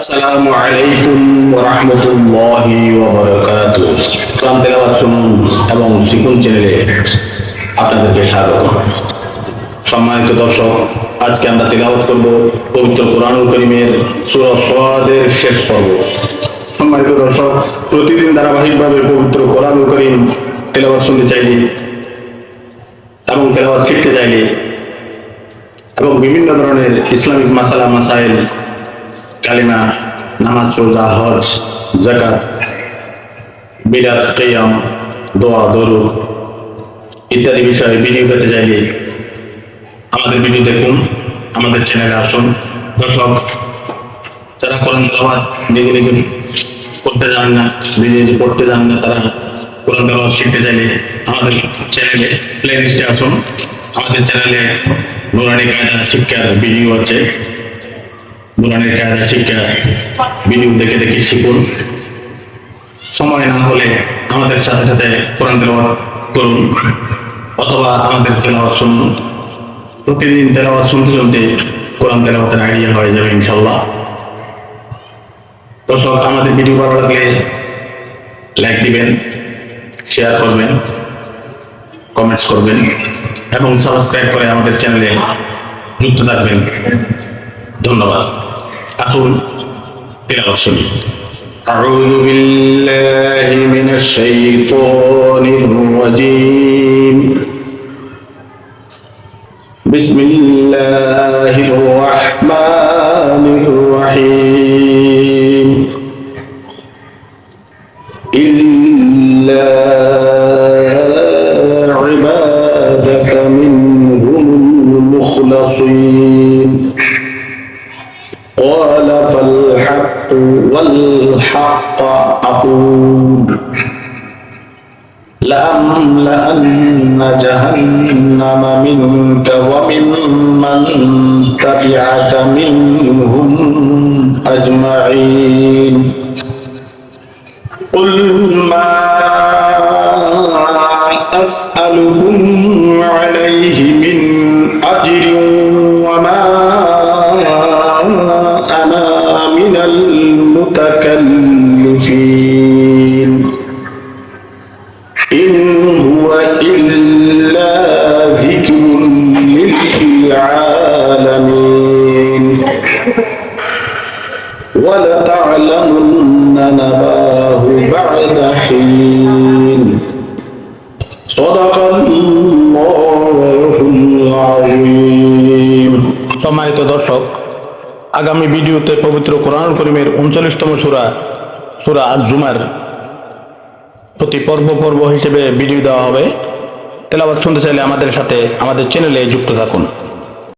আসসালামু আলাইকুম ওয়া রাহমাতুল্লাহি ওয়া বারাকাতুহু। কোরআন তেলাওয়াত শুনুন এবং শিখুন চ্যানেলে আপনাদেরকে স্বাগত। সম্মানিত দর্শক, আজকে আমরা তেলাওয়াত করব পবিত্র কোরআনুল কারীমের সূরা সাদের শেষ পর্ব। সম্মানিত দর্শক, প্রতিদিন ধারাবাহিকভাবে পবিত্র কোরআনুল কারীম তেলাওয়াত শুনতে চাইলে এবং তেলাওয়াত শিখতে চাইলে এবং বিভিন্ন ধরনের ইসলামিক মাসালা মাসাইল, কালিমা, নামাজ, রোজা, হজ, যাকাত, বিরাত, কিয়াম, দোয়া, দরুদ ইত্যাদি বিষয়ে ভিডিও পেতে চাইলে আমাদের ভিডিও দেখুন, আমাদের চ্যানেলে আসুন। দর্শক, যারা কোরআন তেলাওয়াত নিজে নিজে করতে জানেন না, নিজে নিজে পড়তে জানেন না, তারা কোরআন তেলাওয়াত শিখতে চাইলে আমাদের চ্যানেলে প্লে লিস্টে আসুন। আমাদের চ্যানেলে নুরানি কায়দা শিক্ষার ভিডিও আছে। নুরানি কায়দা শিক্ষার ভিডিও দেখে দেখে শিখুন। সময় না হলে আমাদের সাথে সাথে কোরআন তেলাওয়াত করুন অথবা আমাদের তেলাওয়াত শুনুন। প্রতিদিন তেলাওয়াত শুনতে শুনতে কোরআন তেলাওয়াতের আইডিয়া হয়ে যাবে ইনশাআল্লাহ। দর্শক, আমাদের ভিডিও ভালো লাগলে লাইক দিবেন, শেয়ার করবেন, কমেন্টস করবেন এবং সাবস্ক্রাইব করে আমাদের চ্যানেলে যুক্ত থাকবেন। ধন্যবাদ। আসুন তেলাওয়াত শুনি। আউযু বিল্লাহি মিনাশ শাইতানির রাজীম। বিসমিল্লাহির রাহমানির রাহিম। ইল্লা ইবাদাকা মিনহুমুল মুখলাসিন। قال فالحق والحق أقول لأملأن جهنم منك وممن تبعك منهم أجمعين. قل ما أسألكم عليه من أجر وما أنا من المتكلفين إن هو إلا ذكر للعالمين ولتعلمن نباه بعد حين صدق الله العظيم. সম্মানিত দর্শক, আগামী ভিডিওতে পবিত্র কোরআনুল কারীমের 39তম সূরা আজ-জুমার প্রতি পর্ব হিসেবে ভিডিও দেওয়া হবে। তেলাওয়াত শুনতে চাইলে আমাদের সাথে আমাদের চ্যানেলে যুক্ত থাকুন।